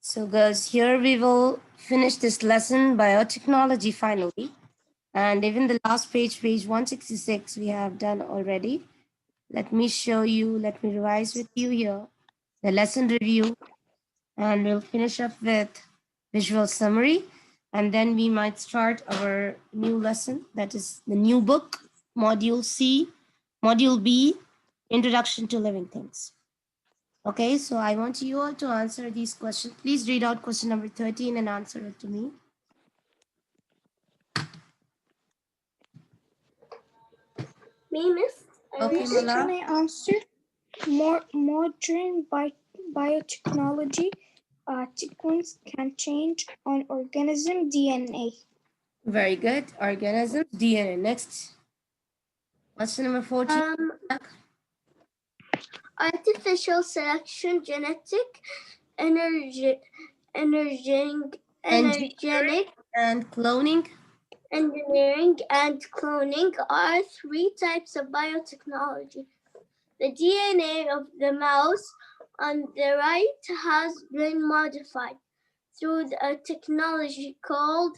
So, girls, here we will finish this lesson, biotechnology, finally. And even the last page, page 166, we have done already. Let me show you, let me revise with you here the lesson review, and we'll finish up with visual summary. And then we might start our new lesson, that is the new book, Module C, Module B, Introduction to Living Things. Okay, so I want you all to answer these questions. Please read out question number 13 and answer it to me. Me, miss? Okay, Can Mala. I answer? Modern biotechnology sequence can change on organism DNA. Very good. Organisms, DNA. Next. Question number 14. Artificial selection, genetic, energetic, Engineering and cloning. engineering, and cloning are three types of biotechnology. The DNA of the mouse on the right has been modified through a technology called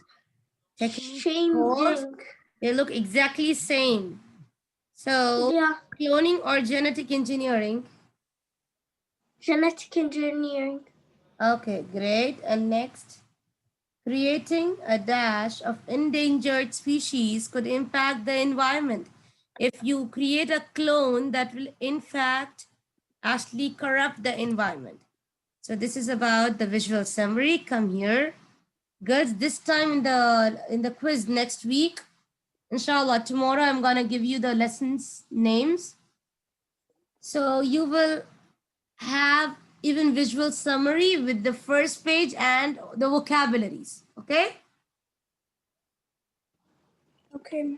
changing. They look exactly same. So, Yeah, cloning or genetic engineering. genetic engineering. Okay, great. And next. Creating a dash of endangered species could impact the environment. If you create a clone, that will in fact actually corrupt the environment. So this is about the visual summary. Come here. Girls, this time in the quiz next week, inshallah, tomorrow I'm gonna give you the lessons names. So you will have even visual summary with the first page and the vocabularies. Okay? Okay.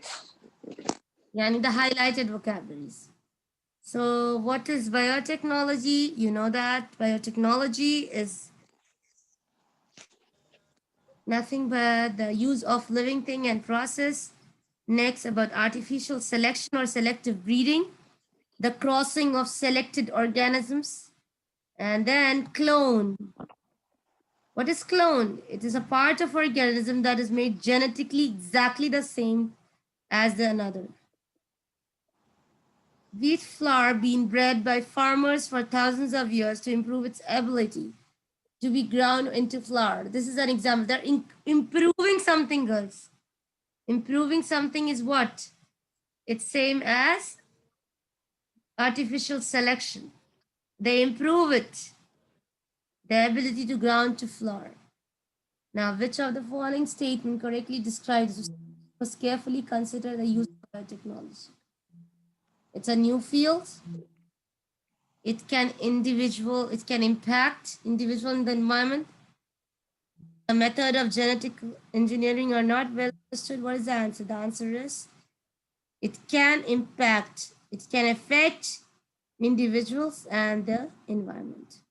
Yani the highlighted vocabularies. So what is biotechnology? You know that biotechnology is nothing but the use of living thing and process. Next, about artificial selection or selective breeding, the crossing of selected organisms, and then clone. What is clone? It is a part of organism that is made genetically exactly the same as the another. Wheat flour being bred by farmers for thousands of years to improve its ability to be ground into flour. This is an example. They're improving something, girls. Improving something is what? It's same as artificial selection. They improve it. The ability to ground to flour. Now, which of the following statement correctly describes this? Must carefully consider the use of biotechnology. It's a new field. It can impact individual in the environment. The method of genetic engineering are not well understood. What is the answer? The answer is it can impact, it can affect individuals and the environment.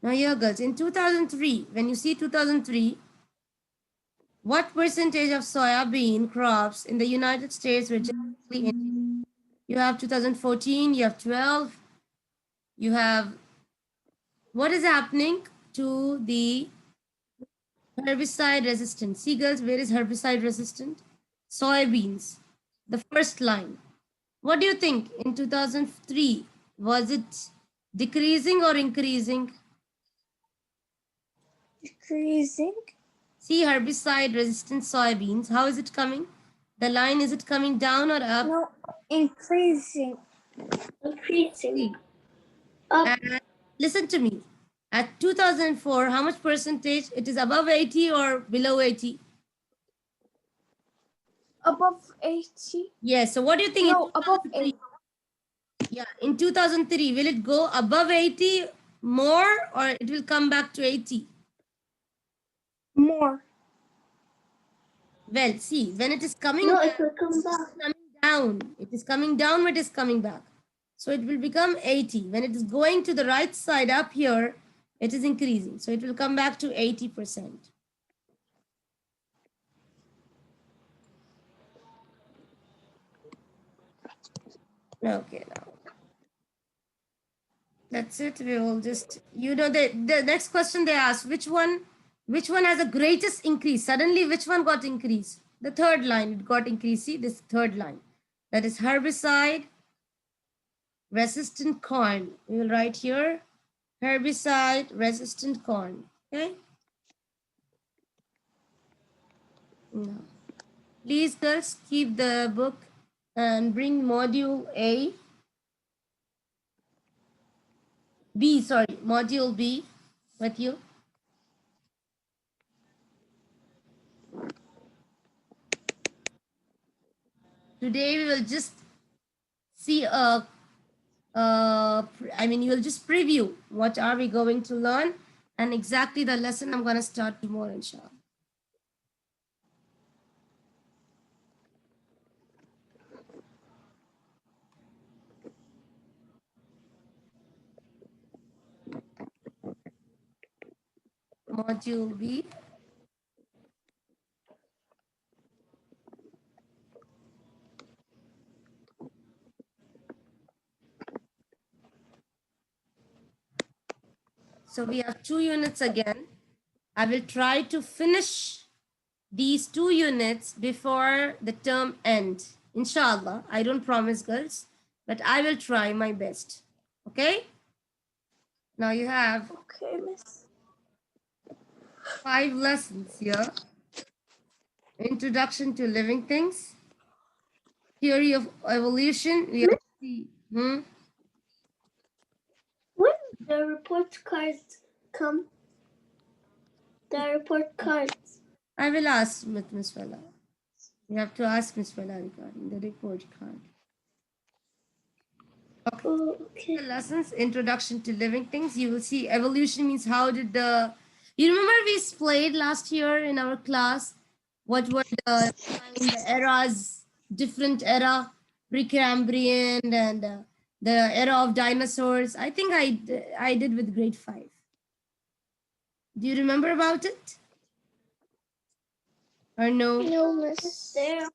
Now here, girls, in 2003, when you see 2003, what percentage of soybean crops in the United States were genetically engineered? You have 2014, you have 12, you have what is happening to the herbicide resistant. See, girls, where is herbicide resistant? Soybeans, the first line. What do you think in 2003? Was it decreasing or increasing? Decreasing. See, herbicide resistant soybeans, how is it coming? The line, is it coming down or up? No, increasing. Increasing. And listen to me. At 2004, how much percentage? It is above 80 or below 80? Above 80. Yes. So what do you think? No, above 80. Yeah, in 2003, will it go above 80 more or it will come back to 80? More. Well, see, when it is coming No, back, it will come back. coming down. It is coming down, it is coming back. So it will become 80. When it is going to the right side up here, it is increasing. So it will come back to 80%. Okay, now. That's it. We will just, the next question they asked, which one has the greatest increase? Suddenly, which one got increased? The third line, it got increased. See, this third line. That is herbicide resistant corn. We will write here, herbicide resistant corn. Okay. Now, please, girls, keep the book and bring module A. Module B with you. Today we will just see you will just preview what are we going to learn and exactly the lesson I'm going to start tomorrow, inshallah. Module B. So we have 2 units again. I will try to finish these 2 units before the term end. Inshallah. I don't promise, girls, but I will try my best. Okay? Now you have Okay, Miss. 5 lessons here. Introduction to living things. Theory of evolution. We have to see. When the report cards come? The report cards. I will ask Miss Fella. You have to ask Miss Fella regarding the report card. Okay. Oh, okay. The lessons, introduction to living things. You will see evolution means how did the. You remember we played last year in our class? What were the eras? Different era, Precambrian and the era of dinosaurs. I think I did with grade 5. Do you remember about it? Or no? No, Miss. Yeah,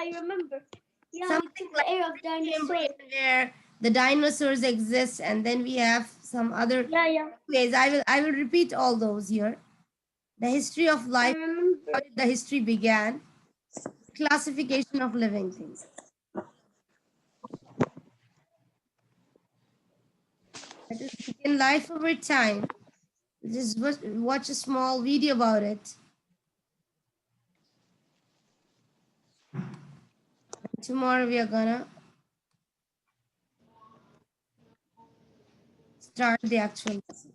I remember. Yeah, Something the era of dinosaurs. Where the dinosaurs exist, and then we have some other ways. I will repeat all those here. The history of life, how the history began, classification of living things. Let us begin life over time. Just watch a small video about it. Tomorrow we are gonna start the actual lesson.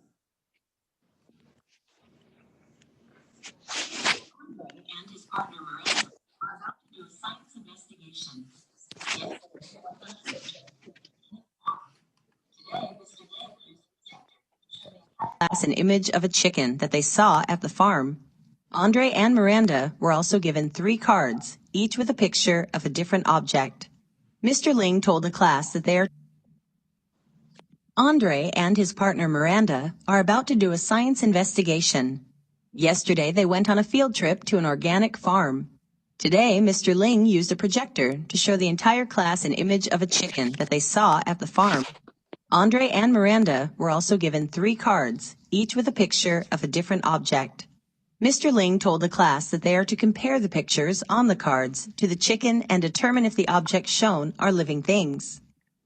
And his partner Miranda are about to do a science investigation. Class an image of a chicken that they saw at the farm. Andre and Miranda were also given 3 cards, each with a picture of a different object. Mr. Ling told the class that Andre and his partner Miranda are about to do a science investigation. Yesterday, they went on a field trip to an organic farm. Today, Mr. Ling used a projector to show the entire class an image of a chicken that they saw at the farm. Andre and Miranda were also given 3 cards, each with a picture of a different object. Mr. Ling told the class that they are to compare the pictures on the cards to the chicken and determine if the objects shown are living things.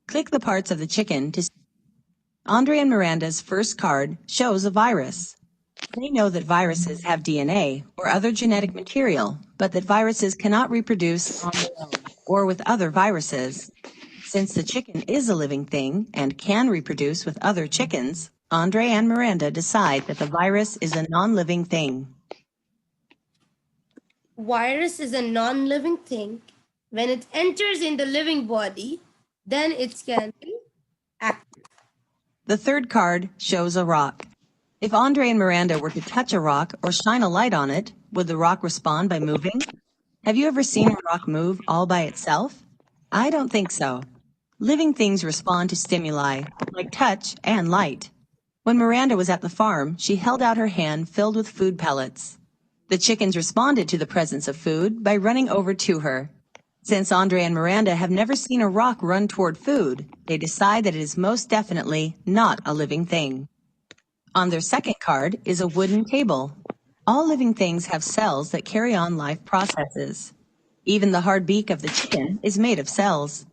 Click the parts of the chicken to see. Andre and Miranda's first card shows a virus. They know that viruses have DNA or other genetic material, but that viruses cannot reproduce on their own or with other viruses. Since the chicken is a living thing and can reproduce with other chickens, Andre and Miranda decide that the virus is a non-living thing. Virus is a non-living thing. When it enters in the living body, then it can be active. The third card shows a rock. If Andre and Miranda were to touch a rock or shine a light on it, would the rock respond by moving? Have you ever seen a rock move all by itself? I don't think so. Living things respond to stimuli, like touch and light. When Miranda was at the farm, she held out her hand filled with food pellets. The chickens responded to the presence of food by running over to her. Since Andre and Miranda have never seen a rock run toward food, they decide that it is most definitely not a living thing. On their second card is a wooden table. All living things have cells that carry on life processes. Even the hard beak of the chicken is made of cells.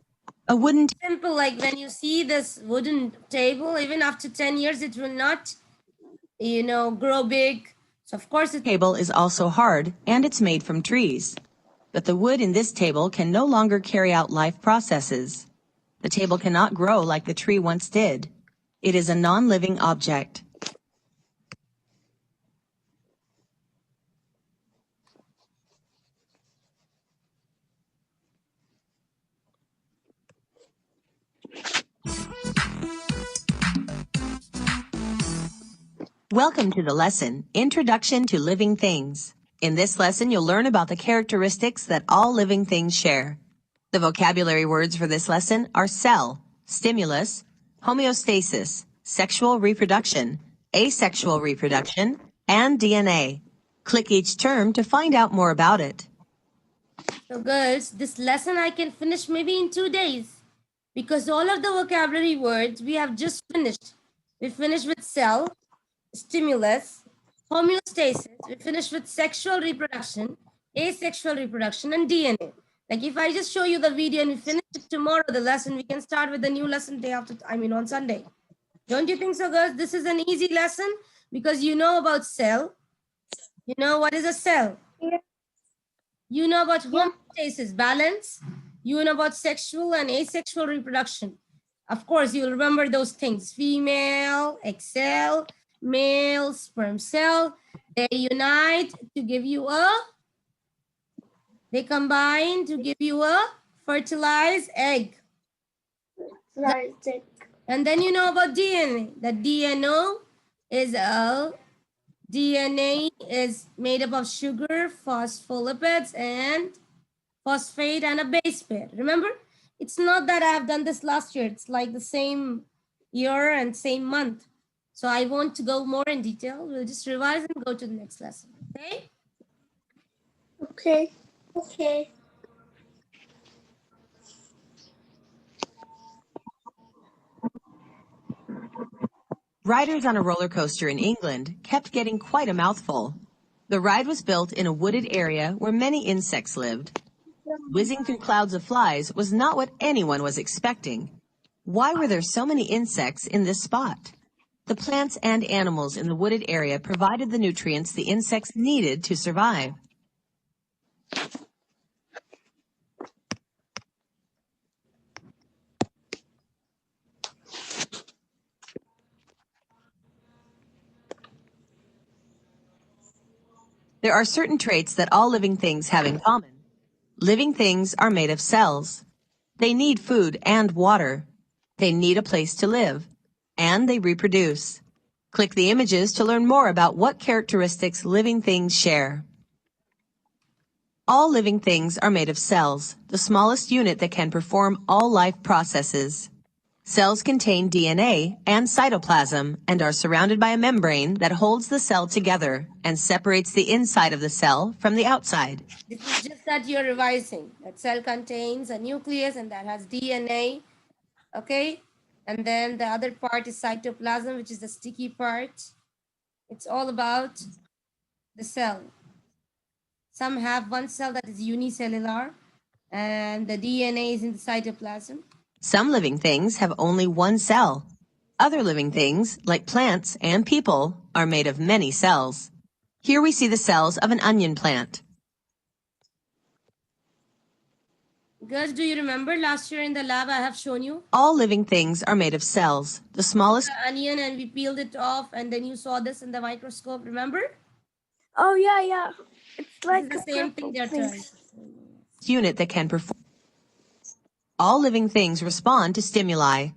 A wooden Simple, like when you see this wooden table, even after 10 years, it will not, grow big. So of course it table is also hard, and it's made from trees. But the wood in this table can no longer carry out life processes. The table cannot grow like the tree once did. It is a non-living object. Welcome to the lesson, Introduction to Living Things. In this lesson, you'll learn about the characteristics that all living things share. The vocabulary words for this lesson are cell, stimulus, homeostasis, sexual reproduction, asexual reproduction, and DNA. Click each term to find out more about it. So girls, this lesson I can finish maybe in 2 days because all of the vocabulary words we have just finished. We finished with cell, stimulus, homeostasis. We finished with sexual reproduction, asexual reproduction, and DNA. Like if I just show you the video and we finish it tomorrow, the lesson, we can start with the new lesson day after, on Sunday. Don't you think so, girls? This is an easy lesson because you know about cell. You know what is a cell? Yeah. You know about homeostasis, balance. You know about sexual and asexual reproduction. Of course, you'll remember those things. Female, egg cell, male, sperm cell. They unite to give you they combine to give you a fertilized egg. And then you know about DNA. The DNA is made up of sugar, phospholipids, and phosphate and a base pair. Remember, it's not that I have done this last year. It's like the same year and same month. So I want to go more in detail. We'll just revise and go to the next lesson. Okay? Okay. Okay. Riders on a roller coaster in England kept getting quite a mouthful. The ride was built in a wooded area where many insects lived. Whizzing through clouds of flies was not what anyone was expecting. Why were there so many insects in this spot? The plants and animals in the wooded area provided the nutrients the insects needed to survive. There are certain traits that all living things have in common. Living things are made of cells. They need food and water. They need a place to live. And they reproduce. Click the images to learn more about what characteristics living things share. All living things are made of cells, the smallest unit that can perform all life processes. Cells contain DNA and cytoplasm and are surrounded by a membrane that holds the cell together and separates the inside of the cell from the outside. This is just that you're revising. That cell contains a nucleus and that has DNA. Okay? And then the other part is cytoplasm, which is the sticky part. It's all about the cell. Some have one cell that is unicellular, and the DNA is in the cytoplasm. Some living things have only one cell. Other living things, like plants and people, are made of many cells. Here we see the cells of an onion plant. Girls, do you remember last year in the lab I have shown you? All living things are made of cells, the smallest. The onion, and we peeled it off, and then you saw this in the microscope, remember? Oh, yeah, yeah. It's like the same thing they're trying. Unit that can perform. All living things respond to stimuli.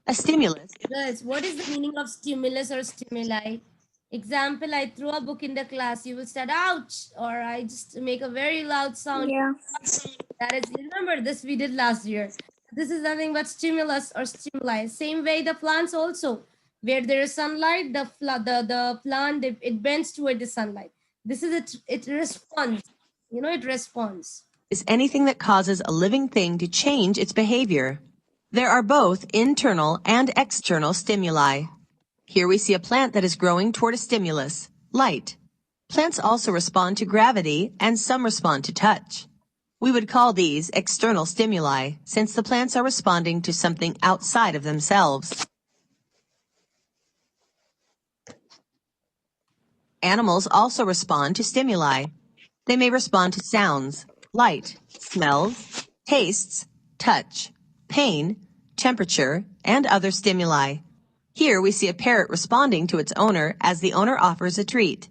A stimulus. Girls, what is the meaning of stimulus or stimuli? Example, I throw a book in the class, you will start, ouch, or I just make a very loud sound. Yeah. That is, remember this we did last year. This is nothing but stimulus or stimuli. Same way the plants also, where there is sunlight, the plant, it bends toward the sunlight. This is it responds, it responds. is anything that causes a living thing to change its behavior. There are both internal and external stimuli. Here we see a plant that is growing toward a stimulus, light. Plants also respond to gravity and some respond to touch. We would call these external stimuli since the plants are responding to something outside of themselves. Animals also respond to stimuli. They may respond to sounds, light, smells, tastes, touch, pain, temperature, and other stimuli. Here we see a parrot responding to its owner as the owner offers a treat.